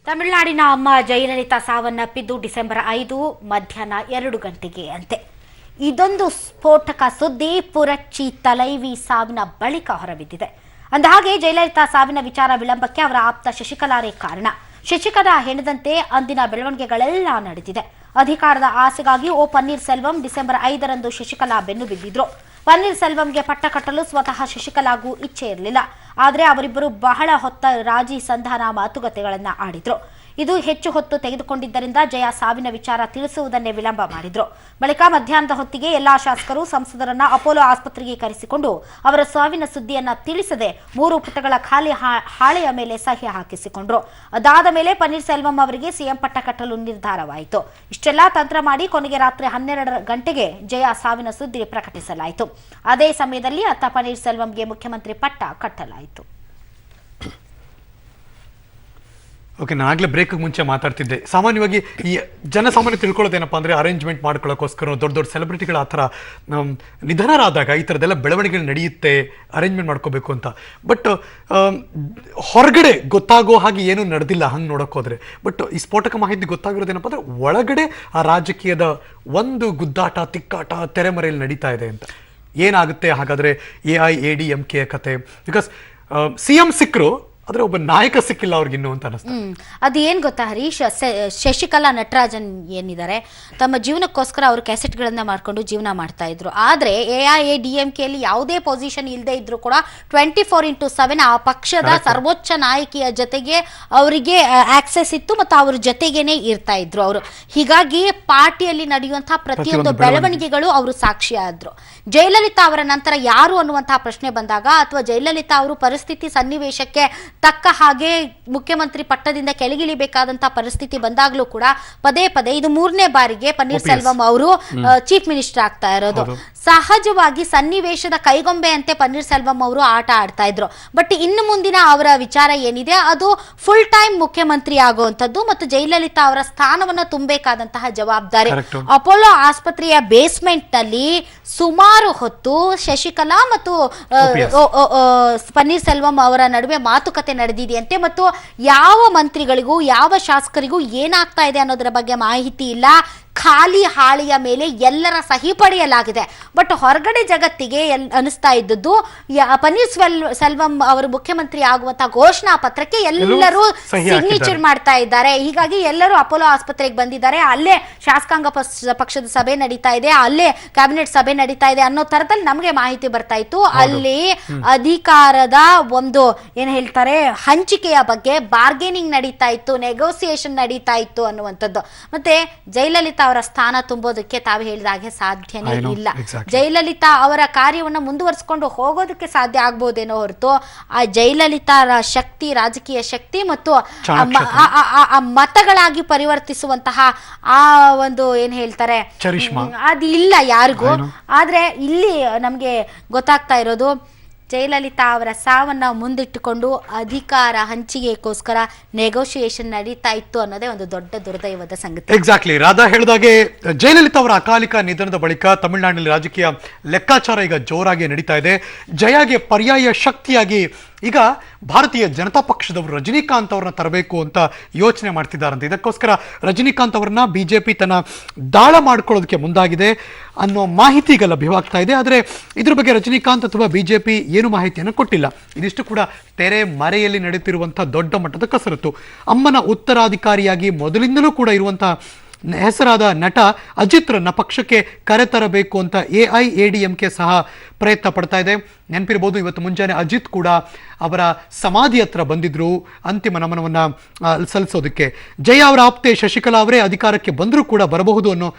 ತಮಿಳುನಾಡಿನ ಅಮ್ಮ ಜಯಲಲಿತಾ ಸಾವನ್ನಪ್ಪಿದ್ದು ಡಿಸೆಂಬರ್ 5 ಮಧ್ಯಾಹ್ನ 2 ಗಂಟೆಗೆ ಅಂತೆ. ಇದೊಂದು ಸ್ಫೋಟಕ ಸುದ್ದಿ ಪುರಚ್ಚಿ ತಲೈವಿ ಸಾವಿನ ಬಳಿಕ ಹೊರಬಿದ್ದಿದೆ. ಅಂದಹಾಗೆ ಜಯಲಲಿತಾ ಸಾವಿನ ವಿಚಾರ ವಿಳಂಬಕ್ಕೆ ಅವರ ಆಪ್ತ ಶಶಿಕಲಾರೇ ಕಾರಣ. ಶಶಿಕಲಾ ಹೆಣದಂತೆ ಅಂದಿನ ಬೆಳವಣಿಗೆಗಳೆಲ್ಲ ನಡೆದಿದೆ. ಅಧಿಕಾರದ ಆಸೆಗಾಗಿ ಪನ್ನೀರ್ ಸೆಲ್ವಂ ಡಿಸೆಂಬರ್ 5ರಂದು ಶಶಿಕಲಾ ಬೆನ್ನು ಬಿದ್ದಿದ್ರು. ಪನ್ನೀರ್ ಸೆಲ್ವಂಗೆ ಪಟ್ಟ ಕಟ್ಟಲು ಸ್ವತಃ ಶಶಿಕಲಾಗೂ ಇಚ್ಛೆ ಇರಲಿಲ್ಲ. ಆದರೆ ಅವರಿಬ್ಬರು ಬಹಳ ಹೊತ್ತ ರಾಜಿ ಸಂಧಾನ ಮಾತುಕತೆಗಳನ್ನು ಆಡಿದ್ರು. ಇದು ಹೆಚ್ಚು ಹೊತ್ತು ತೆಗೆದುಕೊಂಡಿದ್ದರಿಂದ ಜಯ ಸಾವಿನ ವಿಚಾರ ತಿಳಿಸುವುದನ್ನೇ ವಿಳಂಬ ಮಾಡಿದ್ರು. ಬಳಿಕ ಮಧ್ಯಾಹ್ನದ ಹೊತ್ತಿಗೆ ಎಲ್ಲಾ ಶಾಸಕರು ಸಂಸದರನ್ನ ಅಪೋಲೋ ಆಸ್ಪತ್ರೆಗೆ ಕರೆಸಿಕೊಂಡು ಅವರ ಸಾವಿನ ಸುದ್ದಿಯನ್ನ ತಿಳಿಸದೆ 3 ಪುಟಗಳ ಖಾಲಿ ಹಾಳೆಯ ಮೇಲೆ ಸಹಿ ಹಾಕಿಸಿಕೊಂಡ್ರು. ಅದಾದ ಮೇಲೆ ಪನ್ನೀರ್ ಸೆಲ್ವಂ ಅವರಿಗೆ ಸಿಎಂ ಪಟ್ಟ ಕಟ್ಟಲು ನಿರ್ಧಾರವಾಯಿತು. ಇಷ್ಟೆಲ್ಲ ತಂತ್ರ ಮಾಡಿ ಕೊನೆಗೆ ರಾತ್ರಿ 12 ಗಂಟೆಗೆ ಜಯ ಸಾವಿನ ಸುದ್ದಿ ಪ್ರಕಟಿಸಲಾಯಿತು. ಅದೇ ಸಮಯದಲ್ಲಿ ಅತ್ತ ಪನ್ನೀರ್ ಸೆಲ್ವಂಗೆ ಮುಖ್ಯಮಂತ್ರಿ ಪಟ್ಟ ಕಟ್ಟಲಾಯಿತು. ಓಕೆ, ನಾನು ಆಗಲೇ ಬ್ರೇಕ್ ಮುಂಚೆ ಮಾತಾಡ್ತಿದ್ದೆ. ಸಾಮಾನ್ಯವಾಗಿ ಈ ಜನಸಾಮಾನ್ಯ ತಿಳ್ಕೊಳ್ಳೋದೇನಪ್ಪ ಅಂದರೆ ಅರೇಂಜ್ಮೆಂಟ್ ಮಾಡ್ಕೊಳ್ಳೋಕ್ಕೋಸ್ಕರ ದೊಡ್ಡ ದೊಡ್ಡ ಸೆಲೆಬ್ರಿಟಿಗಳ ಆ ಥರ ನಿಧನರಾದಾಗ ಈ ಥರದ್ದೆಲ್ಲ ಬೆಳವಣಿಗೆ ನಡೆಯುತ್ತೆ, ಅರೇಂಜ್ಮೆಂಟ್ ಮಾಡ್ಕೋಬೇಕು ಅಂತ. ಬಟ್ ಹೊರಗಡೆ ಗೊತ್ತಾಗೋ ಹಾಗೆ ಏನೂ ನಡೆದಿಲ್ಲ ಹಂಗೆ ನೋಡೋಕ್ಕೋದ್ರೆ. ಬಟ್ ಈ ಸ್ಫೋಟಕ ಮಾಹಿತಿ ಗೊತ್ತಾಗಿರೋದೇನಪ್ಪ ಅಂದರೆ ಒಳಗಡೆ ಆ ರಾಜಕೀಯದ ಒಂದು ಗುದ್ದಾಟ ತಿಕ್ಕಾಟ ತೆರೆಮರೆಯಲ್ಲಿ ನಡೀತಾ ಇದೆ ಅಂತ. ಏನಾಗುತ್ತೆ ಹಾಗಾದರೆ AIADMK ಕತೆ? ಬಿಕಾಸ್ CM ಸಿಕ್ಕರು, ಆದರೆ ಒಬ್ಬ ನಾಯಕ ಸಿಕ್ಕಿಲ್ಲ ಅವ್ರಿಗಿನ್ನು ಅಂತ ಅನಿಸ್ತು. ಅದು ಏನು ಗೊತ್ತಾ ಹರೀಶ್, ಶಶಿಕಲಾ ನಟರಾಜನ್ ಏನಿದ್ದಾರೆ ತಮ್ಮ ಜೀವನಕ್ಕೋಸ್ಕರ ಅವರು ಕ್ಯಾಸೆಟ್ಗಳನ್ನ ಮಾಡ್ಕೊಂಡು ಜೀವನ ಮಾಡ್ತಾ ಇದ್ರು. ಆದರೆ AIADMK ಅಲ್ಲಿ ಯಾವುದೇ ಪೊಸಿಷನ್ ಇಲ್ಲದೆ ಇದ್ರು ಕೂಡ 24x7 ಆ ಪಕ್ಷದ ಸರ್ವೋಚ್ಚ ನಾಯಕಿಯ ಜೊತೆಗೆ ಅವರಿಗೆ ಆಕ್ಸೆಸ್ ಇತ್ತು ಮತ್ತು ಅವ್ರ ಜೊತೆಗೇನೆ ಇರ್ತಾ ಇದ್ರು ಅವರು. ಹೀಗಾಗಿ ಪಾರ್ಟಿಯಲ್ಲಿ ನಡೆಯುವಂತಹ ಪ್ರತಿಯೊಂದು ಬೆಳವಣಿಗೆಗಳು ಅವರು ಸಾಕ್ಷಿಯಾದ್ರು. ಜಯಲಲಿತಾ ಅವರ ನಂತರ ಯಾರು ಅನ್ನುವಂತಹ ಪ್ರಶ್ನೆ ಬಂದಾಗ ಅಥವಾ ಜಯಲಲಿತಾ ಅವರು ಪರಿಸ್ಥಿತಿ ಸನ್ನಿವೇಶಕ್ಕೆ ತಕ್ಕ ಹಾಗೆ ಮುಖ್ಯಮಂತ್ರಿ ಪಟ್ಟದಿಂದ ಕೆಳಗಿಳಿಬೇಕಾದಂತಹ ಪರಿಸ್ಥಿತಿ ಬಂದಾಗ್ಲೂ ಕೂಡ ಪದೇ ಪದೇ ಇದು 3ನೇ ಬಾರಿಗೆ ಪನ್ನೀರ್ ಸೆಲ್ವಂ ಅವರು ಚೀಫ್ ಮಿನಿಸ್ಟರ್ ಆಗ್ತಾ ಇರೋದು. ಸಹಜವಾಗಿ ಸನ್ನಿವೇಶದ ಕೈಗೊಂಬೆಯಂತೆ ಪನ್ನೀರ್ ಸೆಲ್ವಂ ಅವರು ಆಟ ಆಡ್ತಾ ಇದ್ರು. ಬಟ್ ಇನ್ನು ಮುಂದಿನ ಅವರ ವಿಚಾರ ಏನಿದೆ ಅದು ಫುಲ್ ಟೈಮ್ ಮುಖ್ಯಮಂತ್ರಿ ಆಗುವಂತದ್ದು ಮತ್ತು ಜಯಲಲಿತಾ ಅವರ ಸ್ಥಾನವನ್ನು ತುಂಬಬೇಕಾದಂತಹ ಜವಾಬ್ದಾರಿ. ಅಪೋಲೋ ಆಸ್ಪತ್ರೆಯ ಬೇಸ್ಮೆಂಟ್ ನಲ್ಲಿ ಸುಮಾರು ಹೊತ್ತು ಶಶಿಕಲಾ ಮತ್ತು ಪನ್ನೀರ್ ಸೆಲ್ವಂ ಅವರ ನಡುವೆ ಮಾತುಕತೆ ನಡೆದಿದೆಯಂತೆ ಮತ್ತು ಯಾವ ಮಂತ್ರಿಗಳಿಗೂ ಯಾವ ಶಾಸಕರಿಗೂ ಏನಾಗ್ತಾ ಇದೆ ಅನ್ನೋದರ ಬಗ್ಗೆ ಮಾಹಿತಿ ಇಲ್ಲ. ಖಾಲಿ ಹಾಳೆಯ ಮೇಲೆ ಎಲ್ಲರ ಸಹಿ ಪಡೆಯಲಾಗಿದೆ. ಬಟ್ ಹೊರಗಡೆ ಜಗತ್ತಿಗೆ ಅನಿಸ್ತಾ ಇದ್ದದ್ದು ಪನ್ನೀರ್ ಸೆಲ್ವಂ ಅವರು ಮುಖ್ಯಮಂತ್ರಿ ಆಗುವಂತಹ ಘೋಷಣಾ ಪತ್ರಕ್ಕೆ ಎಲ್ಲರೂ ಸಿಗ್ನೇಚರ್ ಮಾಡ್ತಾ ಇದ್ದಾರೆ. ಹೀಗಾಗಿ ಎಲ್ಲರೂ ಅಪೋಲೋ ಆಸ್ಪತ್ರೆಗೆ ಬಂದಿದ್ದಾರೆ. ಅಲ್ಲೇ ಶಾಸಕಾಂಗ ಪಕ್ಷದ ಸಭೆ ನಡೀತಾ ಇದೆ, ಅಲ್ಲೇ ಕ್ಯಾಬಿನೆಟ್ ಸಭೆ ನಡೀತಾ ಇದೆ ಅನ್ನೋ ತರದಲ್ಲಿ ನಮಗೆ ಮಾಹಿತಿ ಬರ್ತಾ ಇತ್ತು. ಅಲ್ಲಿ ಅಧಿಕಾರದ ಒಂದು ಏನ್ ಹೇಳ್ತಾರೆ ಹಂಚಿಕೆಯ ಬಗ್ಗೆ ಬಾರ್ಗೇನಿಂಗ್ ನಡೀತಾ ಇತ್ತು, ನೆಗೋಸಿಯೇಷನ್ ನಡೀತಾ ಇತ್ತು ಅನ್ನುವಂಥದ್ದು. ಮತ್ತೆ ಜಯಲಲಿತಾ ಅವರ ಸ್ಥಾನ ತುಂಬೋದಕ್ಕೆ ತಾವು ಹೇಳಿದ ಹಾಗೆ ಸಾಧ್ಯನೇ ಇಲ್ಲ. ಜಯಲಲಿತಾ ಅವರ ಕಾರ್ಯವನ್ನು ಮುಂದುವರಿಸಿಕೊಂಡು ಹೋಗೋದಕ್ಕೆ ಸಾಧ್ಯ ಆಗ್ಬೋದೇನೋ ಹೊರತು ಆ ಜಯಲಲಿತಾ ಶಕ್ತಿ, ರಾಜಕೀಯ ಶಕ್ತಿ ಮತ್ತು ಮತಗಳಾಗಿ ಪರಿವರ್ತಿಸುವಂತಹ ಆ ಒಂದು ಏನ್ ಹೇಳ್ತಾರೆ ಅದು ಇಲ್ಲ ಯಾರಿಗೂ. ಆದ್ರೆ ಇಲ್ಲಿ ನಮ್ಗೆ ಗೊತ್ತಾಗ್ತಾ ಇರೋದು ಜಯಲಲಿತಾ ಅವರ ಸಾವನ್ನ ಮುಂದಿಟ್ಟುಕೊಂಡು ಅಧಿಕಾರ ಹಂಚಿಕೆಗೋಸ್ಕರ ನೆಗೋಷಿಯೇಷನ್ ನಡೀತಾ ಇತ್ತು ಅನ್ನೋದೇ ಒಂದು ದೊಡ್ಡ ದುರ್ದೈವದ ಸಂಗತಿ. ಎಕ್ಸಾಕ್ಟ್ಲಿ, ರಾಧಾ ಹೇಳಿದಾಗೆ ಜಯಲಲಿತಾ ಅವರ ಅಕಾಲಿಕ ನಿಧನದ ಬಳಿಕ ತಮಿಳುನಾಡಿನಲ್ಲಿ ರಾಜಕೀಯ ಲೆಕ್ಕಾಚಾರ ಈಗ ಜೋರಾಗಿ ನಡೀತಾ ಇದೆ. ಜಯಾಗೆ ಪರ್ಯಾಯ ಶಕ್ತಿಯಾಗಿ ಈಗ ಭಾರತೀಯ ಜನತಾ ಪಕ್ಷದವರು ರಜನಿಕಾಂತ್ ಅವರನ್ನ ತರಬೇಕು ಅಂತ ಯೋಚನೆ ಮಾಡ್ತಿದ್ದಾರಂತೆ. ಇದಕ್ಕೋಸ್ಕರ ರಜನಿಕಾಂತ್ ಅವರನ್ನ BJP ತನ್ನ ದಾಳ ಮಾಡ್ಕೊಳ್ಳೋದಕ್ಕೆ ಮುಂದಾಗಿದೆ ಅನ್ನೋ ಮಾಹಿತಿ ಈಗ ಲಭ್ಯವಾಗ್ತಾ ಇದೆ. ಆದರೆ ಇದ್ರ ಬಗ್ಗೆ ರಜನಿಕಾಂತ್ ಅಥವಾ BJP ಏನು ಮಾಹಿತಿಯನ್ನು ಕೊಟ್ಟಿಲ್ಲ. ಇದಿಷ್ಟು ಕೂಡ ತೆರೆ ಮರೆಯಲ್ಲಿ ನಡೀತಿರುವಂತಹ ದೊಡ್ಡ ಮಟ್ಟದ ಕಸರತ್ತು. ಅಮ್ಮನ ಉತ್ತರಾಧಿಕಾರಿಯಾಗಿ ಮೊದಲಿಂದಲೂ ಕೂಡ ಇರುವಂತಹ ಹೆಸರಾದ ನಟ ಅಜಿತ್ರನ್ನ ಪಕ್ಷಕ್ಕೆ ಕರೆತರಬೇಕು ಅಂತ AIADMK ಸಹ ಪ್ರಯತ್ನ ಪಡ್ತಾ ಇದೆ. ನೆನಪಿರ್ಬೋದು, ಇವತ್ತು ಮುಂಜಾನೆ ಅಜಿತ್ ಕೂಡ ಅವರ ಸಮಾಧಿ ಹತ್ರ ಬಂದಿದ್ರು ಅಂತಿಮ ನಮನವನ್ನ ಸಲ್ಲಿಸೋದಕ್ಕೆ. ಜಯ ಅವರ ಆಪ್ತೆ ಶಶಿಕಲಾ ಅವರೇ ಅಧಿಕಾರಕ್ಕೆ ಬಂದರೂ ಕೂಡ ಬರಬಹುದು ಅನ್ನೋ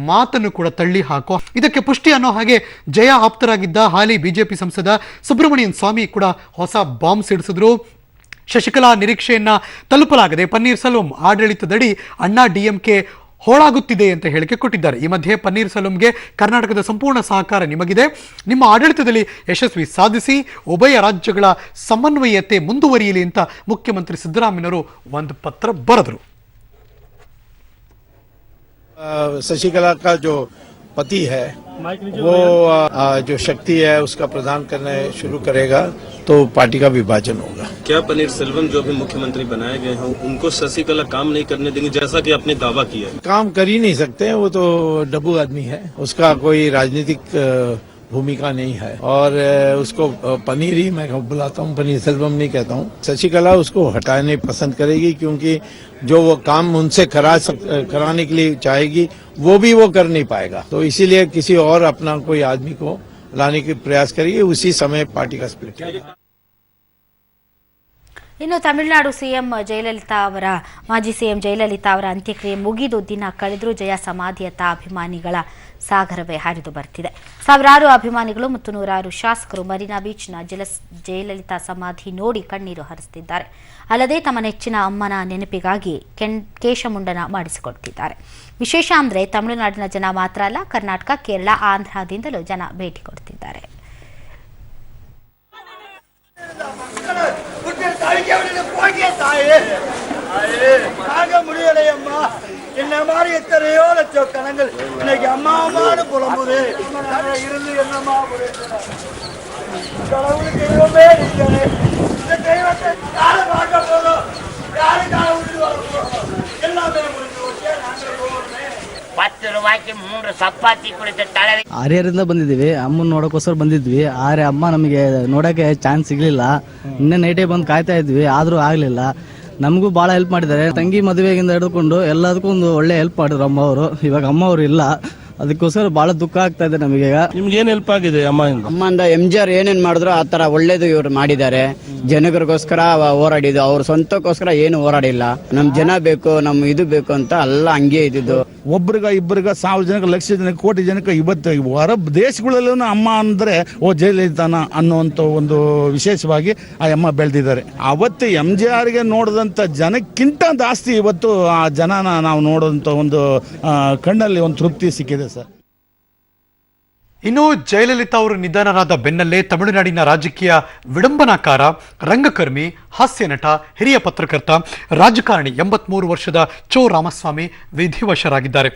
ಮಾತನ್ನು ಕೂಡ ತಳ್ಳಿ ಹಾಕೋ ಇದಕ್ಕೆ ಪುಷ್ಟಿ ಅನ್ನೋ ಹಾಗೆ ಜಯ ಆಪ್ತರಾಗಿದ್ದ ಹಾಲಿ BJP ಸಂಸದ ಸುಬ್ರಮಣಿಯನ್ ಸ್ವಾಮಿ ಕೂಡ ಹೊಸ ಬಾಂಬ್ ಸಿಡಿಸಿದ್ರು. ಶಶಿಕಲಾ ನಿರೀಕ್ಷೆಯನ್ನ ತಲುಪಲಾಗದೆ ಪನ್ನೀರ್ ಸೆಲ್ವಂ ಆಡಳಿತದಡಿ ಅಣ್ಣಾ DMK ಹೋಳಾಗುತ್ತಿದೆ ಅಂತ ಹೇಳಿಕೆ ಕೊಟ್ಟಿದ್ದಾರೆ. ಈ ಮಧ್ಯೆ ಪನ್ನೀರ್ ಸೆಲ್ವಂಗೆ ಕರ್ನಾಟಕದ ಸಂಪೂರ್ಣ ಸಹಕಾರ ನಿಮಗಿದೆ, ನಿಮ್ಮ ಆಡಳಿತದಲ್ಲಿ ಯಶಸ್ವಿ ಸಾಧಿಸಿ ಉಭಯ ರಾಜ್ಯಗಳ ಸಮನ್ವಯತೆ ಮುಂದುವರಿಯಲಿ ಅಂತ ಮುಖ್ಯಮಂತ್ರಿ ಸಿದ್ದರಾಮಯ್ಯನವರು ಒಂದು ಪತ್ರ ಬರೆದರು. शशिकला का जो पति है वो जो शक्ति है उसका प्रदान करने शुरू करेगा तो पार्टी का विभाजन होगा। क्या पनीरसेल्वम जो भी मुख्यमंत्री बनाए गए हैं उनको शशिकला काम नहीं करने देंगे जैसा कि आपने दावा किया है? काम कर ही नहीं सकते, वो तो डब्बू आदमी है, उसका कोई राजनीतिक भूमिका नहीं है और उसको पनीर ही मैं बुलाता हूँ, पनीरसेल्वम नहीं कहता हूँ। शशिकला उसको हटाने पसंद करेगी क्योंकि जो वो काम उनसे कराने के लिए चाहेगी वो भी वो कर नहीं पाएगा, तो इसीलिए किसी और अपना कोई आदमी को लाने के प्रयास करेगी, उसी समय पार्टी का स्प्लिट होगा। ಇನ್ನು ತಮಿಳುನಾಡು ಸಿಎಂ ಜಯಲಲಿತಾ ಅವರ ಮಾಜಿ ಸಿಎಂ ಜಯಲಲಿತಾ ಅವರ ಅಂತ್ಯಕ್ರಿಯೆ ಮುಗಿದು ದಿನ ಕಳೆದರೂ ಜಯ ಸಮಾಧಿಯತ್ತ ಅಭಿಮಾನಿಗಳ ಸಾಗರವೇ ಹರಿದು ಬರ್ತಿದೆ. ಸಾವಿರಾರು ಅಭಿಮಾನಿಗಳು ಮತ್ತು ನೂರಾರು ಶಾಸಕರು ಮರೀನಾ ಬೀಚ್ನ ಜಯಲಲಿತಾ ಸಮಾಧಿ ನೋಡಿ ಕಣ್ಣೀರು ಹರಿಸುತ್ತಿದ್ದಾರೆ. ಅಲ್ಲದೆ ತಮ್ಮ ನೆಚ್ಚಿನ ಅಮ್ಮನ ನೆನಪಿಗಾಗಿ ಕೇಶಮುಂಡನ ಮಾಡಿಸಿಕೊಡ್ತಿದ್ದಾರೆ. ವಿಶೇಷ ಅಂದರೆ ತಮಿಳುನಾಡಿನ ಜನ ಮಾತ್ರ ಅಲ್ಲ, ಕರ್ನಾಟಕ, ಕೇರಳ, ಆಂಧ್ರದಿಂದಲೂ ಜನ ಭೇಟಿ ಕೊಡ್ತಿದ್ದಾರೆ. முடியலையம்மா என்ன மாதிரி எத்தனையோ லட்சம் கணங்கள் இன்னைக்கு அம்மா அம்மானு புலம்புது. இருந்து என்னம்மா கடவுளுக்கு தெய்வமே இல்லையே, இந்த தெய்வத்தை யாரு பார்க்க போறோம், யாரு கால விட்டு வர போறோம், எல்லாமே முடிஞ்சு வச்சு நாங்கள் போகிறோமே. 10 ರೂಪಾಯಿಗೆ 3 ಚಪಾತಿ ಕುಡಿದ ತಲೆ. ಆರ್ಯರಿಂದ ಬಂದಿದ್ದೀವಿ, ಅಮ್ಮನ ನೋಡೋಕ್ಕೋಸ್ಕರ ಬಂದಿದ್ವಿ. ಆದ್ರೆ ಅಮ್ಮ ನಮಗೆ ನೋಡೋಕೆ ಚಾನ್ಸ್ ಸಿಗ್ಲಿಲ್ಲ. ನಿನ್ನೆ ನೈಟೇ ಬಂದು ಕಾಯ್ತಾ ಇದ್ವಿ, ಆದ್ರೂ ಆಗ್ಲಿಲ್ಲ. ನಮಗೂ ಬಹಳ ಹೆಲ್ಪ್ ಮಾಡಿದ್ದಾರೆ. ತಂಗಿ ಮದುವೆಗಿಂದ ಹಿಡ್ಕೊಂಡು ಎಲ್ಲದಕ್ಕೂ ಒಂದು ಒಳ್ಳೆ ಹೆಲ್ಪ್ ಮಾಡಿದ್ರು ಅಮ್ಮ ಅವರು. ಇವಾಗ ಅಮ್ಮ ಅವರು ಇಲ್ಲ, ಅದಕ್ಕೋಸ್ಕರ ಬಹಳ ದುಃಖ ಆಗ್ತಾ ಇದೆ ನಮಗೆ. ನಿಮ್ಗೆ ಏನ್ ಹೆಲ್ಪ್ ಆಗಿದೆ ಅಮ್ಮಂದ MGR ಏನೇನ್ ಮಾಡಿದ್ರು ಆ ತರ ಒಳ್ಳೇದು ಇವ್ರು ಮಾಡಿದ್ದಾರೆ. ಜನಗಳಿಗೋಸ್ಕರ ಹೋರಾಡಿದ್ದು, ಅವ್ರ ಸ್ವಂತಕ್ಕೋಸ್ಕರ ಏನು ಹೋರಾಡಿಲ್ಲ. ನಮ್ ಜನ ಬೇಕು, ನಮ್ ಇದು ಬೇಕು ಅಂತ ಎಲ್ಲ ಹಂಗೆ ಇದ್ದಿದ್ದು. ಒಬ್ರಿಗ ಇಬ್ಬರಿಗ 1000 ಜನಕ್ಕೆ, ಲಕ್ಷ ಜನಕ್ಕೆ, ಕೋಟಿ ಜನಕ್ಕೆ ಇವತ್ತು ಹೊರ ದೇಶಗಳಲ್ಲೂ ಅಮ್ಮ ಅಂದ್ರೆ ಓ ಜಯಲಲಿತಾನ ಅನ್ನುವಂತ ಒಂದು ವಿಶೇಷವಾಗಿ ಆ ಅಮ್ಮ ಬೆಳೆದಿದ್ದಾರೆ. ಅವತ್ತು MGRಗೆ ನೋಡಿದಂತ ಜನಕ್ಕಿಂತ ಜಾಸ್ತಿ ಇವತ್ತು ಆ ಜನನ ನಾವು ನೋಡೋದಂತ ಒಂದು ಕಣ್ಣಲ್ಲಿ ಒಂದು ತೃಪ್ತಿ ಸಿಕ್ಕಿದೆ ಸರ್. ಇನ್ನು ಜಯಲಲಿತಾ ಅವರು ನಿಧನರಾದ ಬೆನ್ನಲ್ಲೇ ತಮಿಳುನಾಡಿನ ರಾಜಕೀಯ ವಿಡಂಬನಾಕಾರ, ರಂಗಕರ್ಮಿ, ಹಾಸ್ಯ ನಟ, ಹಿರಿಯ ಪತ್ರಕರ್ತ, ರಾಜಕಾರಣಿ 83 ವರ್ಷದ ಚೋ ರಾಮಸ್ವಾಮಿ ವಿಧಿವಶರಾಗಿದ್ದಾರೆ.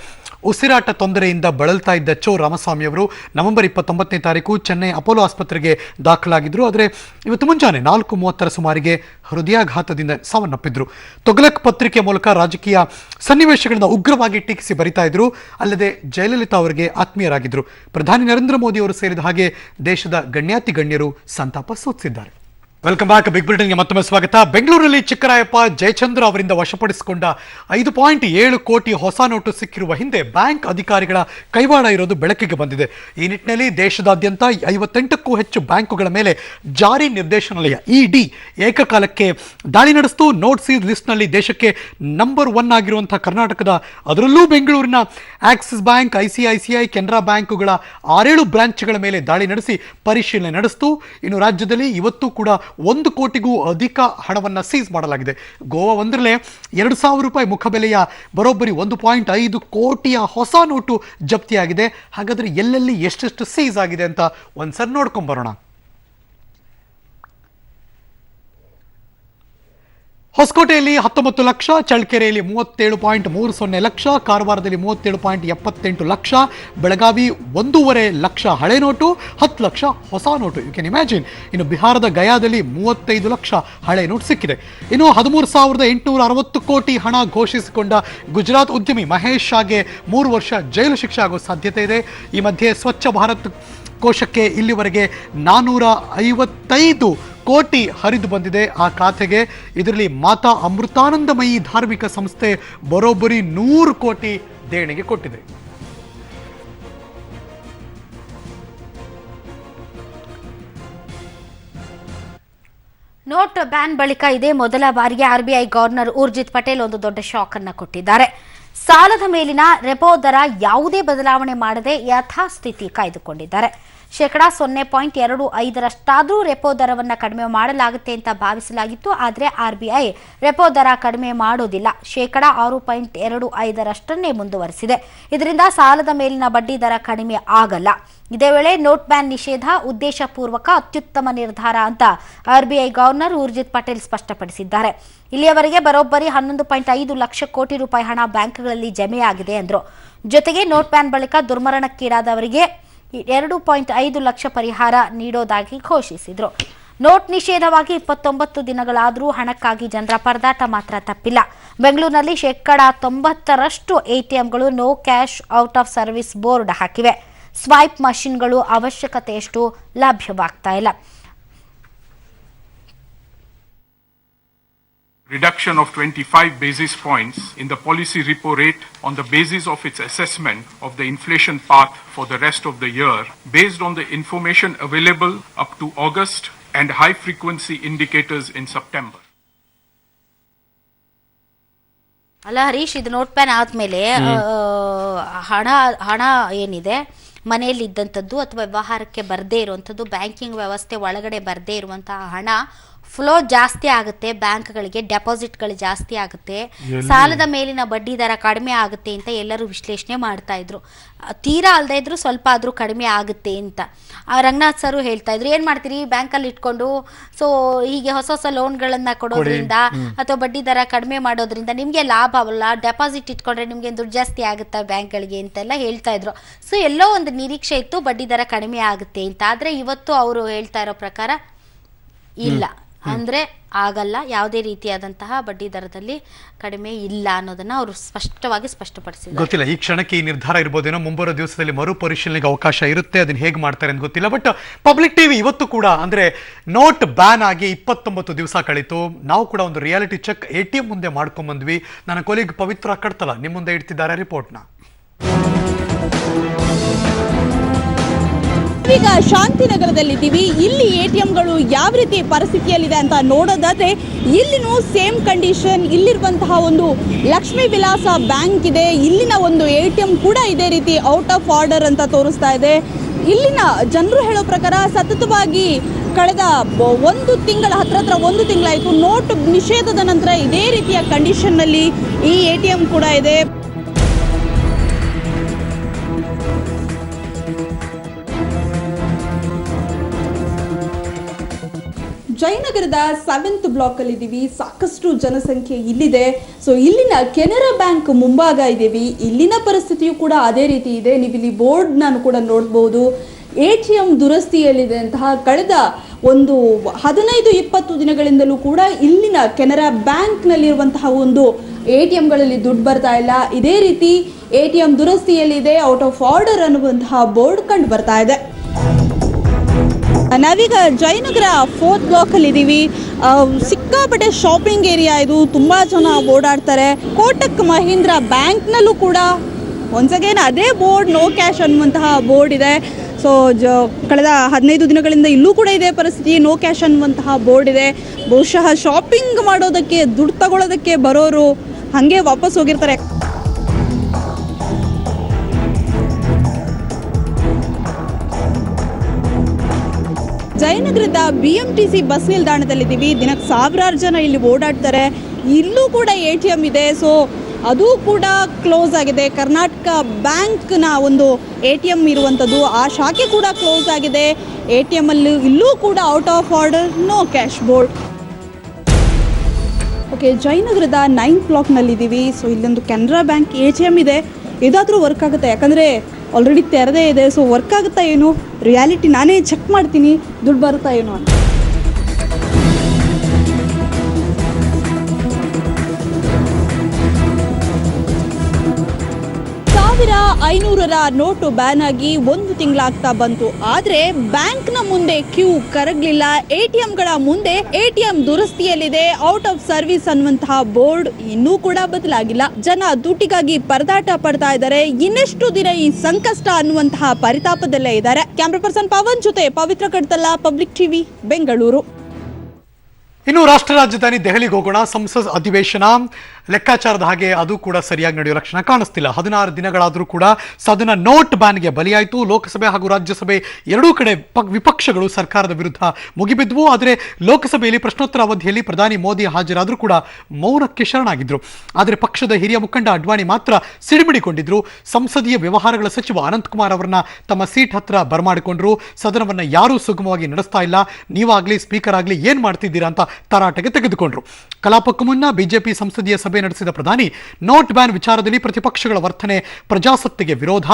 ಉಸಿರಾಟ ತೊಂದರೆಯಿಂದ ಬಳಲ್ತಾ ಇದ್ದ ಚೋ ರಾಮಸ್ವಾಮಿ ಅವರು ನವೆಂಬರ್ 29ನೇ ತಾರೀಕು ಚೆನ್ನೈ ಅಪೋಲೋ ಆಸ್ಪತ್ರೆಗೆ ದಾಖಲಾಗಿದ್ದರು. ಆದರೆ ಇವತ್ತು ಮುಂಜಾನೆ 4:30 ಸುಮಾರಿಗೆ ಹೃದಯಾಘಾತದಿಂದ ಸಾವನ್ನಪ್ಪಿದ್ರು. ತೊಗಲಕ್ ಪತ್ರಿಕೆ ಮೂಲಕ ರಾಜಕೀಯ ಸನ್ನಿವೇಶಗಳನ್ನು ಉಗ್ರವಾಗಿ ಟೀಕಿಸಿ ಬರಿತಾ ಇದ್ರು. ಅಲ್ಲದೆ ಜಯಲಲಿತಾ ಅವರಿಗೆ ಆತ್ಮೀಯರಾಗಿದ್ದರು. ಪ್ರಧಾನಿ ನರೇಂದ್ರ ಮೋದಿ ಅವರು ಸೇರಿದ ಹಾಗೆ ದೇಶದ ಗಣ್ಯಾತಿ ಗಣ್ಯರು ಸಂತಾಪ ಸೂಚಿಸಿದ್ದಾರೆ. Welcome back. ಬಿಗ್ ಬ್ರಿಟನ್ಗೆ ಮತ್ತೊಮ್ಮೆ ಸ್ವಾಗತ. ಬೆಂಗಳೂರಲ್ಲಿ ಚಿಕ್ಕರಾಯಪ್ಪ ಜಯಚಂದ್ರ ಅವರಿಂದ ವಶಪಡಿಸಿಕೊಂಡ 5.7 ಕೋಟಿ ಹೊಸ ನೋಟು ಸಿಕ್ಕಿರುವ ಹಿಂದೆ ಬ್ಯಾಂಕ್ ಅಧಿಕಾರಿಗಳ ಕೈವಾಡ ಇರೋದು ಬೆಳಕಿಗೆ ಬಂದಿದೆ. ಈ ನಿಟ್ಟಿನಲ್ಲಿ ದೇಶದಾದ್ಯಂತ 58ಕ್ಕೂ ಹೆಚ್ಚು ಬ್ಯಾಂಕುಗಳ ಮೇಲೆ ಜಾರಿ ನಿರ್ದೇಶನಾಲಯ ED ಏಕಕಾಲಕ್ಕೆ ದಾಳಿ ನಡೆಸಿತು. ನೋಟ್ ಸೀಸ್ ಲಿಸ್ಟ್ನಲ್ಲಿ ದೇಶಕ್ಕೆ ನಂಬರ್ 1 ಆಗಿರುವಂತಹ ಕರ್ನಾಟಕದ, ಅದರಲ್ಲೂ ಬೆಂಗಳೂರಿನ ಆಕ್ಸಿಸ್ ಬ್ಯಾಂಕ್, ICICI, ಕೆನರಾ ಬ್ಯಾಂಕುಗಳ 6 ಬ್ರಾಂಚ್ಗಳ ಮೇಲೆ ದಾಳಿ ನಡೆಸಿ ಪರಿಶೀಲನೆ ನಡೆಸಿತು. ಇನ್ನು ರಾಜ್ಯದಲ್ಲಿ ಇವತ್ತು ಕೂಡ 1 ಕೋಟಿಗೂ ಅಧಿಕ ಹಣವನ್ನು ಸೀಸ್ ಮಾಡಲಾಗಿದೆ. ಗೋವಾ ಒಂದರಲ್ಲೇ 2,000 ರೂಪಾಯಿ ಮುಖಬೆಲೆಯ ಬರೋಬ್ಬರಿ 1.5 ಕೋಟಿಯ ಹೊಸ ನೋಟು ಜಪ್ತಿಯಾಗಿದೆ. ಹಾಗಾದ್ರೆ ಎಲ್ಲೆಲ್ಲಿ ಎಷ್ಟೆಷ್ಟು ಸೀಸ್ ಆಗಿದೆ ಅಂತ ಒಂದ್ಸರಿ ನೋಡ್ಕೊಂಡ್ಬರೋಣ. ಹೊಸಕೋಟೆಯಲ್ಲಿ 19 ಲಕ್ಷ, ಚಳ್ಳಕೆರೆಯಲ್ಲಿ 37.30 ಲಕ್ಷ, ಕಾರವಾರದಲ್ಲಿ 37.78 ಲಕ್ಷ, ಬೆಳಗಾವಿ 1.5 ಲಕ್ಷ ಹಳೆ ನೋಟು, 10 ಲಕ್ಷ ಹೊಸ ನೋಟು. You can imagine. ಇನ್ನು ಬಿಹಾರದ ಗಯಾದಲ್ಲಿ 35 ಲಕ್ಷ ಹಳೆ ನೋಟು ಸಿಕ್ಕಿದೆ. ಇನ್ನು 13,860 ಕೋಟಿ ಹಣ ಘೋಷಿಸಿಕೊಂಡ ಗುಜರಾತ್ ಉದ್ಯಮಿ ಮಹೇಶ್ ಶಾಗೆ 3 ವರ್ಷ ಜೈಲು ಶಿಕ್ಷೆ ಆಗೋ ಸಾಧ್ಯತೆ ಇದೆ. ಈ ಮಧ್ಯೆ ಸ್ವಚ್ಛ ಭಾರತ್ ಕೋಶಕ್ಕೆ ಇಲ್ಲಿವರೆಗೆ 455 ಕೋಟಿ ಹರಿದು ಬಂದಿದೆ ಆ ಖಾತೆಗೆ. ಇದರಲ್ಲಿ ಮಾತಾ ಅಮೃತಾನಂದಮಯಿ ಧಾರ್ಮಿಕ ಸಂಸ್ಥೆ ಬರೋಬ್ಬರಿ 100 ಕೋಟಿ ದೇಣಿಗೆ ಕೊಟ್ಟಿದೆ. ನೋಟ್ ಬ್ಯಾನ್ ಬಳಿಕ ಇದೇ ಮೊದಲ ಬಾರಿಗೆ RBI ಗವರ್ನರ್ ಊರ್ಜಿತ್ ಪಟೇಲ್ ಒಂದು ದೊಡ್ಡ ಶಾಕ್ ಅನ್ನು ಕೊಟ್ಟಿದ್ದಾರೆ. ಸಾಲದ ಮೇಲಿನ ರೆಪೋ ದರ ಯಾವುದೇ ಬದಲಾವಣೆ ಮಾಡದೆ ಯಥಾಸ್ಥಿತಿ ಕಾಯ್ದುಕೊಂಡಿದ್ದಾರೆ. 0.25% ರೆಪೋ ದರವನ್ನು ಕಡಿಮೆ ಮಾಡಲಾಗುತ್ತೆ ಅಂತ ಭಾವಿಸಲಾಗಿತ್ತು. ಆದರೆ RBI ರೆಪೋ ದರ ಕಡಿಮೆ ಮಾಡೋದಿಲ್ಲ, 6.25% ಮುಂದುವರೆಸಿದೆ. ಇದರಿಂದ ಸಾಲದ ಮೇಲಿನ ಬಡ್ಡಿ ದರ ಕಡಿಮೆ ಆಗಲ್ಲ. ಇದೇ ವೇಳೆ ನೋಟ್ ಬ್ಯಾನ್ ನಿಷೇಧ ಉದ್ದೇಶಪೂರ್ವಕ ಅತ್ಯುತ್ತಮ ನಿರ್ಧಾರ ಅಂತ RBI ಗವರ್ನರ್ ಊರ್ಜಿತ್ ಪಟೇಲ್ ಸ್ಪಷ್ಟಪಡಿಸಿದ್ದಾರೆ. ಇಲ್ಲಿಯವರೆಗೆ ಬರೋಬ್ಬರಿ 11.5 ಲಕ್ಷ ಕೋಟಿ ರೂಪಾಯಿ ಹಣ ಬ್ಯಾಂಕ್ಗಳಲ್ಲಿ ಜಮೆಯಾಗಿದೆ ಎಂದರು. ಜೊತೆಗೆ ನೋಟ್ ಬ್ಯಾನ್ ಬಳಿಕ ದುರ್ಮರಣಕ್ಕೀಡಾದವರಿಗೆ 2.5 ಲಕ್ಷ ಪರಿಹಾರ ನೀಡೋದಾಗಿ ಘೋಷಿಸಿದರು. ನೋಟ್ ನಿಷೇಧವಾಗಿ 29 ದಿನಗಳಾದರೂ ಹಣಕ್ಕಾಗಿ ಜನರ ಪರದಾಟ ಮಾತ್ರ ತಪ್ಪಿಲ್ಲ. ಬೆಂಗಳೂರಿನಲ್ಲಿ 90% ATMಗಳು no cash out of service board ಹಾಕಿವೆ. ಸ್ವೈಪ್ ಮಷಿನ್ಗಳು ಅವಶ್ಯಕತೆಯಷ್ಟು ಲಭ್ಯವಾಗ್ತಾ ಇಲ್ಲ. Reduction of 25 basis points in the policy repo rate on the basis of its assessment of the inflation path for the rest of the year based on the information available up to August and high frequency indicators in September. ಅಲ್ಲ ಹರೀಶ್, ಇದು note ban ಆದ್ಮೇಲೆ ಹಣ ಏನಿದೆ ಮನೆಯಲ್ಲಿ ಇದ್ದಂಥದ್ದು ಅಥವಾ ವ್ಯವಹಾರಕ್ಕೆ ಬರದೇ ಇರುವಂಥದ್ದು, ಬ್ಯಾಂಕಿಂಗ್ ವ್ಯವಸ್ಥೆ ಒಳಗಡೆ ಬರದೇ ಇರುವಂತಹ ಹಣ ಫ್ಲೋ ಜಾಸ್ತಿ ಆಗುತ್ತೆ, ಬ್ಯಾಂಕ್ಗಳಿಗೆ ಡೆಪಾಸಿಟ್ಗಳು ಜಾಸ್ತಿ ಆಗುತ್ತೆ, ಸಾಲದ ಮೇಲಿನ ಬಡ್ಡಿ ದರ ಕಡಿಮೆ ಆಗುತ್ತೆ ಅಂತ ಎಲ್ಲರೂ ವಿಶ್ಲೇಷಣೆ ಮಾಡ್ತಾ ಇದ್ರು. ತೀರಾ ಅಲ್ಲದೆ ಇದ್ರು ಸ್ವಲ್ಪ ಆದರೂ ಕಡಿಮೆ ಆಗುತ್ತೆ ಅಂತ ರಂಗನಾಥ್ ಸರ್ ಹೇಳ್ತಾ ಇದ್ರು. ಏನು ಮಾಡ್ತೀರಿ ಬ್ಯಾಂಕಲ್ಲಿ ಇಟ್ಕೊಂಡು, ಸೊ ಹೀಗೆ ಹೊಸ ಹೊಸ ಲೋನ್ಗಳನ್ನು ಕೊಡೋದ್ರಿಂದ ಅಥವಾ ಬಡ್ಡಿ ದರ ಕಡಿಮೆ ಮಾಡೋದ್ರಿಂದ ನಿಮಗೆ ಲಾಭ ಅವಲ್ಲ, ಡೆಪಾಸಿಟ್ ಇಟ್ಕೊಂಡ್ರೆ ನಿಮಗೆ ದುಡ್ಡು ಜಾಸ್ತಿ ಆಗುತ್ತಾ ಬ್ಯಾಂಕ್ಗಳಿಗೆ ಅಂತೆಲ್ಲ ಹೇಳ್ತಾ ಇದ್ರು. ಸೊ ಎಲ್ಲೋ ಒಂದು ನಿರೀಕ್ಷೆ ಇತ್ತು ಬಡ್ಡಿ ದರ ಕಡಿಮೆ ಆಗುತ್ತೆ ಅಂತ. ಆದರೆ ಇವತ್ತು ಅವರು ಹೇಳ್ತಾ ಇರೋ ಪ್ರಕಾರ ಇಲ್ಲ, ಅಂದ್ರೆ ಆಗಲ್ಲ, ಯಾವುದೇ ರೀತಿಯಾದಂತಹ ಬಡ್ಡಿ ದರದಲ್ಲಿ ಕಡಿಮೆ ಇಲ್ಲ ಅನ್ನೋದನ್ನ ಅವರು ಸ್ಪಷ್ಟಪಡಿಸಿದ್ದಾರೆ. ಗೊತ್ತಿಲ್ಲ ಈ ಕ್ಷಣಕ್ಕೆ ಈ ನಿರ್ಧಾರ ಇರ್ಬೋದೇನೋ, ಮುಂಬರೋ ದಿವಸದಲ್ಲಿ ಮರುಪರಿಶೀಲನೆಗೆ ಅವಕಾಶ ಇರುತ್ತೆ, ಅದನ್ನ ಹೇಗೆ ಮಾಡ್ತಾರೆ ಅಂತ ಗೊತ್ತಿಲ್ಲ. ಬಟ್ ಪಬ್ಲಿಕ್ ಟಿವಿ ಇವತ್ತು ಕೂಡ ಅಂದ್ರೆ ನೋಟ್ ಬ್ಯಾನ್ ಆಗಿ 29 ದಿವಸ ಕಳೀತು. ನಾವು ಕೂಡ ಒಂದು ರಿಯಾಲಿಟಿ ಚೆಕ್ ATM ಮುಂದೆ ಮಾಡ್ಕೊಂಡ್ಬಂದ್ವಿ. ನನ್ನ ಕೊಲಿಗ್ ಪವಿತ್ರ ಕಡ್ತಲ್ಲ ನಿಮ್ಮ ಮುಂದೆ ಇಡ್ತಿದ್ದಾರೆ ರಿಪೋರ್ಟ್ನ. ಈಗ ಶಾಂತಿನಗರದಲ್ಲಿದ್ದೀವಿ. ಇಲ್ಲಿ ATMಗಳು ಯಾವ ರೀತಿ ಪರಿಸ್ಥಿತಿಯಲ್ಲಿದೆ ಅಂತ ನೋಡೋದಾದ್ರೆ ಇಲ್ಲಿನೂ ಸೇಮ್ ಕಂಡೀಷನ್. ಇಲ್ಲಿರುವಂತಹ ಒಂದು ಲಕ್ಷ್ಮೀ ವಿಲಾಸ ಬ್ಯಾಂಕ್ ಇದೆ, ಇಲ್ಲಿನ ಒಂದು ATM ಕೂಡ ಇದೇ ರೀತಿ ಔಟ್ ಆಫ್ ಆರ್ಡರ್ ಅಂತ ತೋರಿಸ್ತಾ ಇದೆ. ಇಲ್ಲಿನ ಜನರು ಹೇಳೋ ಪ್ರಕಾರ ಸತತವಾಗಿ ಕಳೆದ ಒಂದು ತಿಂಗಳಾಯಿತು ನೋಟ್ ನಿಷೇಧದ ನಂತರ ಇದೇ ರೀತಿಯ ಕಂಡೀಷನ್ನಲ್ಲಿ ಈ ATM ಕೂಡ ಇದೆ. ಜಯನಗರದ 7th ಬ್ಲಾಕ್ ಅಲ್ಲಿ ಇದ್ದೀವಿ. ಸಾಕಷ್ಟು ಜನಸಂಖ್ಯೆ ಇಲ್ಲಿದೆ. ಸೊ ಇಲ್ಲಿನ ಕೆನರಾ ಬ್ಯಾಂಕ್ ಮುಂಭಾಗ ಇದ್ದೀವಿ. ಇಲ್ಲಿನ ಪರಿಸ್ಥಿತಿಯು ಕೂಡ ಅದೇ ರೀತಿ ಇದೆ. ನೀವು ಇಲ್ಲಿ ಬೋರ್ಡ್ ನಾನು ಕೂಡ ನೋಡಬಹುದು. ATM ದುರಸ್ತಿಯಲ್ಲಿದೆ ಅಂತಹ ಕಳೆದ ಒಂದು 15-20 ದಿನಗಳಿಂದಲೂ ಕೂಡ ಇಲ್ಲಿನ ಕೆನರಾ ಬ್ಯಾಂಕ್ನಲ್ಲಿರುವಂತಹ ಒಂದು ATMಗಳಲ್ಲಿ ದುಡ್ಡು ಬರ್ತಾ ಇಲ್ಲ. ಇದೇ ರೀತಿ ATM ದುರಸ್ತಿಯಲ್ಲಿದೆ, ಔಟ್ ಆಫ್ ಆರ್ಡರ್ ಅನ್ನುವಂತಹ ಬೋರ್ಡ್ ಕಂಡು ಬರ್ತಾ ಇದೆ. ನಾವೀಗ ಜಯನಗರ 4th ಬ್ಲಾಕ್ ಅಲ್ಲಿ ಇದ್ದೀವಿ. ಸಿಕ್ಕಾಪಟ್ಟೆ ಶಾಪಿಂಗ್ ಏರಿಯಾ ಇದು, ತುಂಬಾ ಜನ ಓಡಾಡ್ತಾರೆ. ಕೋಟಕ್ ಮಹೀಂದ್ರ ಬ್ಯಾಂಕ್ನಲ್ಲೂ ಕೂಡ ಒನ್ಸ್ ಅಗೇನ್ ಅದೇ ಬೋರ್ಡ್ ನೋ ಕ್ಯಾಶ್ ಅನ್ನುವಂತಹ ಬೋರ್ಡ್ ಇದೆ. ಸೊ ಕಳೆದ 15 ದಿನಗಳಿಂದ ಇಲ್ಲೂ ಕೂಡ ಇದೇ ಪರಿಸ್ಥಿತಿ, ನೋ ಕ್ಯಾಶ್ ಅನ್ನುವಂತಹ ಬೋರ್ಡ್ ಇದೆ. ಬಹುಶಃ ಶಾಪಿಂಗ್ ಮಾಡೋದಕ್ಕೆ ದುಡ್ಡು ತಗೊಳ್ಳೋದಕ್ಕೆ ಬರೋರು ಹಾಗೆ ವಾಪಸ್ ಹೋಗಿರ್ತಾರೆ. ಜಯನಗರದ BMTC ಬಸ್ ನಿಲ್ದಾಣದಲ್ಲಿದ್ದೀವಿ. ದಿನಕ್ಕೆ ಸಾವಿರಾರು ಜನ ಇಲ್ಲಿ ಓಡಾಡ್ತಾರೆ. ಇಲ್ಲೂ ಕೂಡ ATM ಇದೆ. ಸೊ ಅದು ಕೂಡ ಕ್ಲೋಸ್ ಆಗಿದೆ. ಕರ್ನಾಟಕ ಬ್ಯಾಂಕ್ನ ಒಂದು ATM ಇರುವಂಥದ್ದು, ಆ ಶಾಖೆ ಕೂಡ ಕ್ಲೋಸ್ ಆಗಿದೆ. ATM ಅಲ್ಲಿ ಇಲ್ಲೂ ಕೂಡ out of order, no cash board. Okay, ಜಯನಗರದ 9th ಬ್ಲಾಕ್ನಲ್ಲಿದ್ದೀವಿ. ಸೊ ಇಲ್ಲೊಂದು ಕೆನರಾ ಬ್ಯಾಂಕ್ ATM ಇದೆ. ಇದಾದರೂ ವರ್ಕ್ ಆಗುತ್ತೆ, ಯಾಕಂದರೆ ಆಲ್ರೆಡಿ ತೆರೆದೇ ಇದೆ. ಸೊ ವರ್ಕ್ ಆಗುತ್ತಾ ಏನು, ರಿಯಾಲಿಟಿ ನಾನೇ ಚೆಕ್ ಮಾಡ್ತೀನಿ, ದುಡ್ಡು ಬರುತ್ತಾ ಏನು ಅಂತ. 1500ರ ನೋಟು ಬ್ಯಾನ್ ಆಗಿ 1 ತಿಂಗಳಾಗ್ತಾ ಬಂತು. ಆದ್ರೆ ಬ್ಯಾಂಕ್ನ ಮುಂದೆ ಕ್ಯೂ ಕರಗಲಿಲ್ಲ. ATMಗಳ ಮುಂದೆ ATM ದುರಸ್ತಿಯಲ್ಲಿದೆ, ಔಟ್ ಆಫ್ ಸರ್ವಿಸ್ ಅನ್ನುವಂತಹ ಬೋರ್ಡ್ ಇನ್ನೂ ಕೂಡ ಬದಲಾಗಿಲ್ಲ. ಜನ ದುಡ್ಡಿಗಾಗಿ ಪರದಾಟ ಪಡ್ತಾ ಇದ್ದಾರೆ. ಇನ್ನೆಷ್ಟು ದಿನ ಈ ಸಂಕಷ್ಟ ಅನ್ನುವಂತಹ ಪರಿತಾಪದಲ್ಲೇ ಇದ್ದಾರೆ. ಕ್ಯಾಮ್ರಾ ಪರ್ಸನ್ ಪವನ್ ಜೊತೆ ಪವಿತ್ರ ಕಡ್ತಲ್ಲ, ಪಬ್ಲಿಕ್ ಟಿವಿ, ಬೆಂಗಳೂರು. ಇನ್ನು ರಾಷ್ಟ್ರ ರಾಜಧಾನಿ ದೆಹಲಿಗೆ ಹೋಗೋಣ. ಸಂಸತ್ ಅಧಿವೇಶನ ಲೆಕ್ಕಾಚಾರದ ಹಾಗೆ ಅದು ಕೂಡ ಸರಿಯಾಗಿ ನಡೆಯುವ ಲಕ್ಷಣ ಕಾಣಿಸ್ತಿಲ್ಲ. 16 ದಿನಗಳಾದರೂ ಕೂಡ ಸದನ ನೋಟ್ ಬ್ಯಾನ್ಗೆ ಬಲಿಯಾಯಿತು. ಲೋಕಸಭೆ ಹಾಗೂ ರಾಜ್ಯಸಭೆ ಎರಡೂ ಕಡೆ ವಿಪಕ್ಷಗಳು ಸರ್ಕಾರದ ವಿರುದ್ಧ ಮುಗಿಬಿದ್ವು. ಆದರೆ ಲೋಕಸಭೆಯಲ್ಲಿ ಪ್ರಶ್ನೋತ್ತರ ಅವಧಿಯಲ್ಲಿ ಪ್ರಧಾನಿ ಮೋದಿ ಹಾಜರಾದರೂ ಕೂಡ ಮೌನಕ್ಕೆ ಶರಣಾಗಿದ್ರು. ಆದರೆ ಪಕ್ಷದ ಹಿರಿಯ ಮುಖಂಡ ಅಡ್ವಾಣಿ ಮಾತ್ರ ಸಿಡಿಮಿಡಿಕೊಂಡಿದ್ರು. ಸಂಸದೀಯ ವ್ಯವಹಾರಗಳ ಸಚಿವ ಅನಂತಕುಮಾರ್ ಅವರನ್ನ ತಮ್ಮ ಸೀಟ್ ಹತ್ರ ಬರಮಾಡಿಕೊಂಡ್ರು. ಸದನವನ್ನ ಯಾರೂ ಸುಗಮವಾಗಿ ನಡೆಸ್ತಾ ಇಲ್ಲ, ನೀವಾಗ್ಲಿ ಸ್ಪೀಕರ್ ಆಗ್ಲಿ ಏನ್ ಮಾಡ್ತಿದ್ದೀರಾ ಅಂತ ತರಾಟೆಗೆ ತೆಗೆದುಕೊಂಡ್ರು. ಕಲಾಪಕ್ಕೂ ಮುನ್ನ ಬಿಜೆಪಿ ಸಂಸದೀಯ ಸಭೆ ನಡೆಸಿದ ಪ್ರಧಾನಿ ನೋಟ್ ಬ್ಯಾನ್ ವಿಚಾರದಲ್ಲಿ ಪ್ರತಿಪಕ್ಷಗಳ ವರ್ತನೆ ಪ್ರಜಾಸತ್ತೆಗೆ ವಿರೋಧ,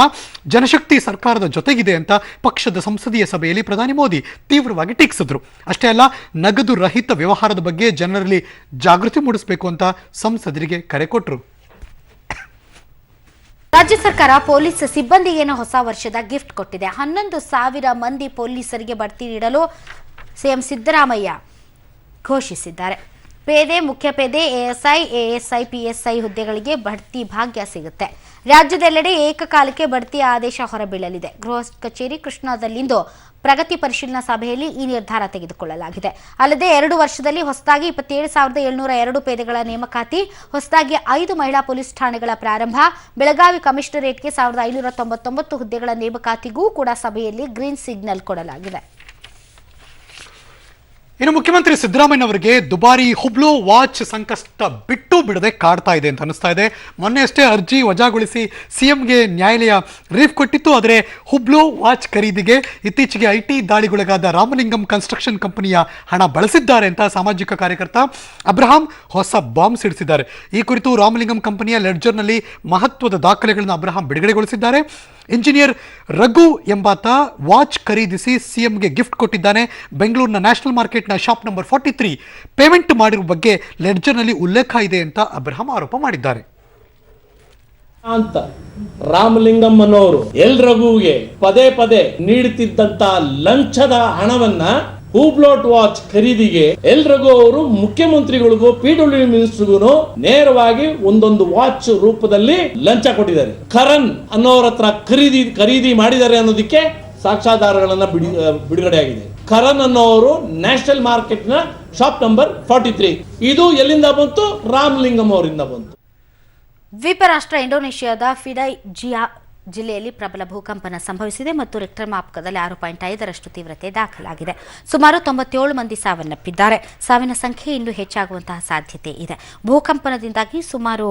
ಜನಶಕ್ತಿ ಸರ್ಕಾರದ ಜೊತೆಗಿದೆ ಅಂತ ಪಕ್ಷದ ಸಂಸದೀಯ ಸಭೆಯಲ್ಲಿ ಪ್ರಧಾನಿ ಮೋದಿ ತೀವ್ರವಾಗಿ ಟೀಕಿಸಿದ್ರು. ಅಷ್ಟೇ ಅಲ್ಲ, ನಗದು ರಹಿತ ವ್ಯವಹಾರದ ಬಗ್ಗೆ ಜನರಲ್ಲಿ ಜಾಗೃತಿ ಮೂಡಿಸಬೇಕು ಅಂತ ಸಂಸದರಿಗೆ ಕರೆ ಕೊಟ್ಟರು. ರಾಜ್ಯ ಸರ್ಕಾರ ಪೊಲೀಸ್ ಸಿಬ್ಬಂದಿಗೇನೋ ಹೊಸ ವರ್ಷದ ಗಿಫ್ಟ್ ಕೊಟ್ಟಿದೆ. 11,000 ಮಂದಿ ಪೊಲೀಸರಿಗೆ ಬಡ್ತಿ ನೀಡಲು ಸಿಎಂ ಸಿದ್ದರಾಮಯ್ಯ ಘೋಷಿಸಿದ್ದಾರೆ. ಪೇದೆ, ಮುಖ್ಯ ಪೇದೆ, ಎಎಸ್ಐ, ಎಎಸ್ಐ, ಪಿಎಸ್ಐ ಹುದ್ದೆಗಳಿಗೆ ಬಡ್ತಿ ಭಾಗ್ಯ ಸಿಗುತ್ತೆ. ರಾಜ್ಯದೆಲ್ಲೆಡೆ ಏಕಕಾಲಕ್ಕೆ ಬಡ್ತಿ ಆದೇಶ ಹೊರಬೀಳಲಿದೆ. ಗೃಹ ಕಚೇರಿ ಕೃಷ್ಣಾದಲ್ಲಿಂದು ಪ್ರಗತಿ ಪರಿಶೀಲನಾ ಸಭೆಯಲ್ಲಿ ಈ ನಿರ್ಧಾರ ತೆಗೆದುಕೊಳ್ಳಲಾಗಿದೆ. ಅಲ್ಲದೆ 2 ವರ್ಷದಲ್ಲಿ ಹೊಸದಾಗಿ 27,702 ಪೇದೆಗಳ ನೇಮಕಾತಿ, ಹೊಸದಾಗಿ 5 ಮಹಿಳಾ ಪೊಲೀಸ್ ಠಾಣೆಗಳ ಪ್ರಾರಂಭ, ಬೆಳಗಾವಿ ಕಮಿಷನರೇಟ್ಗೆ 1,599 ಹುದ್ದೆಗಳ ನೇಮಕಾತಿಗೂ ಕೂಡ ಸಭೆಯಲ್ಲಿ ಗ್ರೀನ್ ಸಿಗ್ನಲ್ ಕೊಡಲಾಗಿದೆ. ಇನ್ನು ಮುಖ್ಯಮಂತ್ರಿ ಸಿದ್ದರಾಮಯ್ಯನವರಿಗೆ ದುಬಾರಿ ಹುಬ್ಲೋ ವಾಚ್ ಸಂಕಷ್ಟ ಬಿಟ್ಟು ಬಿಡದೆ ಕಾಡ್ತಾ ಇದೆ ಅಂತ ಅನಿಸ್ತಾ ಇದೆ. ಮೊನ್ನೆಯಷ್ಟೇ ಅರ್ಜಿ ವಜಾಗೊಳಿಸಿ ಸಿಎಂಗೆ ನ್ಯಾಯಾಲಯ ರಿಲೀಫ್ ಕೊಟ್ಟಿತ್ತು. ಆದರೆ ಹುಬ್ಲೋ ವಾಚ್ ಖರೀದಿಗೆ ಇತ್ತೀಚೆಗೆ ಐಟಿ ದಾಳಿಗೊಳಗಾದ ರಾಮಲಿಂಗಂ ಕನ್ಸ್ಟ್ರಕ್ಷನ್ ಕಂಪನಿಯ ಹಣ ಬಳಸಿದ್ದಾರೆ ಅಂತ ಸಾಮಾಜಿಕ ಕಾರ್ಯಕರ್ತ ಅಬ್ರಹಾಂ ಹೊಸ ಬಾಂಬ್ ಸಿಡಿಸಿದ್ದಾರೆ. ಈ ಕುರಿತು ರಾಮಲಿಂಗಂ ಕಂಪನಿಯ ಲೆಡ್ಜರ್ನಲ್ಲಿ ಮಹತ್ವದ ದಾಖಲೆಗಳನ್ನು ಅಬ್ರಹಾಂ ಬಿಡುಗಡೆಗೊಳಿಸಿದ್ದಾರೆ. ಇಂಜಿನಿಯರ್ ರಘು ಎಂಬಾತ ವಾಚ್ ಖರೀದಿಸಿ ಸಿಎಂಗೆ ಗಿಫ್ಟ್ ಕೊಟ್ಟಿದ್ದಾನೆ. ಬೆಂಗಳೂರಿನ ನ್ಯಾಷನಲ್ ಮಾರ್ಕೆಟ್ನ ಶಾಪ್ ನಂಬರ್ 43 ಪೇಮೆಂಟ್ ಮಾಡಿರುವ ಬಗ್ಗೆ ಲೆಡ್ಜರ್ನಲ್ಲಿ ಉಲ್ಲೇಖ ಇದೆ ಅಂತ ಅಬ್ರಹಾಂ ಆರೋಪ ಮಾಡಿದ್ದಾರೆ. ಅಂತ ರಾಮಲಿಂಗಂ ಅನ್ನೋರು ಎಲ್ ರಘುವಿಗೆ ಪದೇ ಪದೇ ನೀಡುತ್ತಿದ್ದಂತ ಲಂಚದ ಹಣವನ್ನ ಹೂಬ್ಲೋಟ್ ವಾಚ್ ಖರೀದಿಗೆ ಎಲ್ ರಘು ಅವರು ಮುಖ್ಯಮಂತ್ರಿಗಳಿಗೂ PWD ಮಿನಿಸ್ಟರ್ಗೂ ನೇರವಾಗಿ ಒಂದೊಂದು ವಾಚ್ ರೂಪದಲ್ಲಿ ಲಂಚ ಕೊಟ್ಟಿದ್ದಾರೆ. ಕರಣ್ ಅನ್ನೋರ ಹತ್ರ ಖರೀದಿ ಮಾಡಿದ್ದಾರೆ ಅನ್ನೋದಕ್ಕೆ ಸಾಕ್ಷ್ಯಾಧಾರಗಳನ್ನ ಬಿಡುಗಡೆಯಾಗಿದೆ. ಕರಣ್ ಅನ್ನೋರು ನ್ಯಾಷನಲ್ ಮಾರ್ಕೆಟ್ ನ ಶಾಪ್ ನಂಬರ್ 43. ಇದು ಎಲ್ಲಿಂದ ಬಂತು? ರಾಮಲಿಂಗಂ ಅವರಿಂದ ಬಂತು. ದ್ವೀಪ ರಾಷ್ಟ್ರ ಇಂಡೋನೇಷ್ಯಾದ ಫಿಡೈ ಜಿಯಾ ಜಿಲ್ಲೆಯಲ್ಲಿ ಪ್ರಬಲ ಭೂಕಂಪನ ಸಂಭವಿಸಿದೆ ಮತ್ತು ರಿಕ್ಟರ್ ಮಾಪಕದಲ್ಲಿ 6.5ರಷ್ಟು ತೀವ್ರತೆ ದಾಖಲಾಗಿದೆ. ಸುಮಾರು 97 ಮಂದಿ ಸಾವನ್ನಪ್ಪಿದ್ದಾರೆ. ಸಾವಿನ ಸಂಖ್ಯೆ ಇನ್ನೂ ಹೆಚ್ಚಾಗುವಂತಹ ಸಾಧ್ಯತೆ ಇದೆ. ಭೂಕಂಪನದಿಂದಾಗಿ ಸುಮಾರು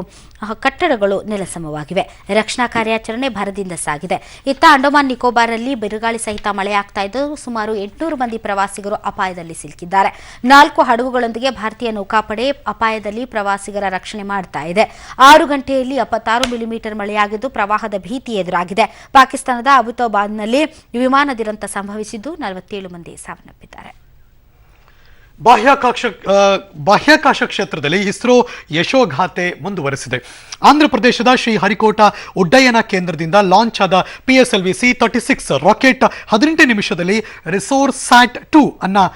ಕಟ್ಟಡಗಳು ನೆಲಸಮವಾಗಿವೆ. ರಕ್ಷಣಾ ಕಾರ್ಯಾಚರಣೆ ಭರದಿಂದ ಸಾಗಿದೆ. ಇತ್ತ ಅಂಡಮಾನ್ ನಿಕೋಬಾರ್ನಲ್ಲಿ ಬಿರುಗಾಳಿ ಸಹಿತ ಮಳೆಯಾಗ್ತಾ ಇದ್ದು ಸುಮಾರು 800 ಮಂದಿ ಪ್ರವಾಸಿಗರು ಅಪಾಯದಲ್ಲಿ ಸಿಲುಕಿದ್ದಾರೆ. 4 ಹಡಗುಗಳೊಂದಿಗೆ ಭಾರತೀಯ ನೌಕಾಪಡೆ ಅಪಾಯದಲ್ಲಿ ಪ್ರವಾಸಿಗರ ರಕ್ಷಣೆ ಮಾಡ್ತಾ ಇದೆ. 6 ಗಂಟೆಯಲ್ಲಿ 76 ಮಿಲಿಮೀಟರ್ ಮಳೆಯಾಗಿದ್ದು ಪ್ರವಾಹದ ಭೀತಿ ಎದುರಾಗಿದೆ. ಪಾಕಿಸ್ತಾನದ ಅಬುತಾಬಾದ್ನಲ್ಲಿ ವಿಮಾನ ದುರಂತ ಸಂಭವಿಸಿದ್ದು 47 ಮಂದಿ ಸಾವನ್ನಪ್ಪಿದ್ದಾರೆ. ಬಾಹ್ಯಾಕಾಶ ಕ್ಷೇತ್ರದಲ್ಲಿ ಇಸ್ರೋ ಯಶೋಗಾಥೆ ಮುಂದುವರೆಸಿದೆ. ಆಂಧ್ರಪ್ರದೇಶದ ಶ್ರೀಹರಿಕೋಟಾ ಉಡ್ಡಯನ ಕೇಂದ್ರದಿಂದ ಲಾಂಚ್ ಆದ PSLV C-36 ರಾಕೆಟ್ 18 ನಿಮಿಷದಲ್ಲಿ ರಿಸೋರ್ಸ್ ಸ್ಯಾಟ್ 2 ಅನ್ನ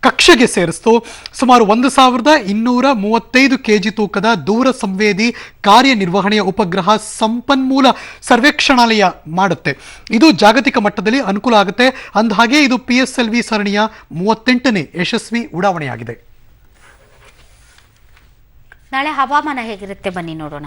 ಕಕ್ಷೆಗೆ ಸೇರಿಸಿತು. ಸುಮಾರು 1,235 kg ತೂಕದ ದೂರ ಸಂವೇದಿ ಕಾರ್ಯನಿರ್ವಹಣೆಯ ಉಪಗ್ರಹ ಸಂಪನ್ಮೂಲ ಸರ್ವೇಕ್ಷಣಾಲಯ ಮಾಡುತ್ತೆ. ಇದು ಜಾಗತಿಕ ಮಟ್ಟದಲ್ಲಿ ಅನುಕೂಲ ಆಗುತ್ತೆ. ಅಂದಹಾಗೆ ಇದು PSLV ಸರಣಿಯ 38ನೇ ಯಶಸ್ವಿ ಉಡಾವಣೆಯಾಗಿದೆ. ನಾಳೆ ಹವಾಮಾನ ಹೇಗಿರುತ್ತೆ ಬನ್ನಿ ನೋಡೋಣ.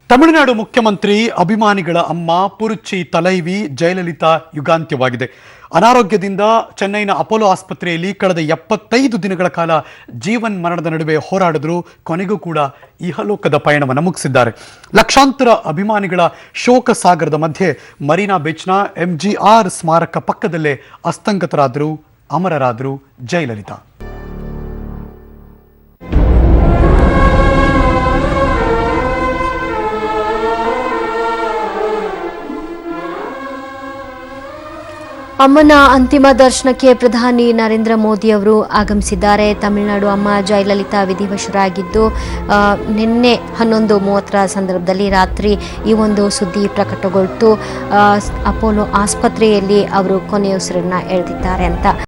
ತಮಿಳುನಾಡು ಮುಖ್ಯಮಂತ್ರಿ ಅಭಿಮಾನಿಗಳ ಅಮ್ಮ ಪುರುಚಿ ತಲೈವಿ ಜಯಲಲಿತಾ ಯುಗಾಂತ್ಯವಾಗಿದೆ. ಅನಾರೋಗ್ಯದಿಂದ ಚೆನ್ನೈನ ಅಪೋಲೋ ಆಸ್ಪತ್ರೆಯಲ್ಲಿ ಕಳೆದ 75 ದಿನಗಳ ಕಾಲ ಜೀವನ್ ಮರಣದ ನಡುವೆ ಹೋರಾಡಿದ್ರು. ಕೊನೆಗೂ ಕೂಡ ಇಹಲೋಕದ ಪಯಣವನ್ನು ಮುಗಿಸಿದ್ದಾರೆ. ಲಕ್ಷಾಂತರ ಅಭಿಮಾನಿಗಳ ಶೋಕ ಸಾಗರದ ಮಧ್ಯೆ ಮರೀನಾ ಬೀಚ್ನ MGR ಸ್ಮಾರಕ ಪಕ್ಕದಲ್ಲೇ ಅಸ್ತಂಗತರಾದರು, ಅಮರರಾದರು ಜಯಲಲಿತಾ. ಅಮ್ಮನ ಅಂತಿಮ ದರ್ಶನಕ್ಕೆ ಪ್ರಧಾನಿ ನರೇಂದ್ರ ಮೋದಿ ಅವರು ಆಗಮಿಸಿದ್ದಾರೆ. ತಮಿಳುನಾಡು ಅಮ್ಮ ಜಯಲಲಿತಾ ವಿಧಿವಶರಾಗಿದ್ದು ನಿನ್ನೆ 11:30 ಸಂದರ್ಭದಲ್ಲಿ ರಾತ್ರಿ ಈ ಒಂದು ಸುದ್ದಿ ಪ್ರಕಟಗೊಳ್ತು. ಅಪೋಲೋ ಆಸ್ಪತ್ರೆಯಲ್ಲಿ ಅವರು ಕೊನೆಯುಸಿರನ್ನ ಎಳೆದಿದ್ದಾರೆ ಅಂತ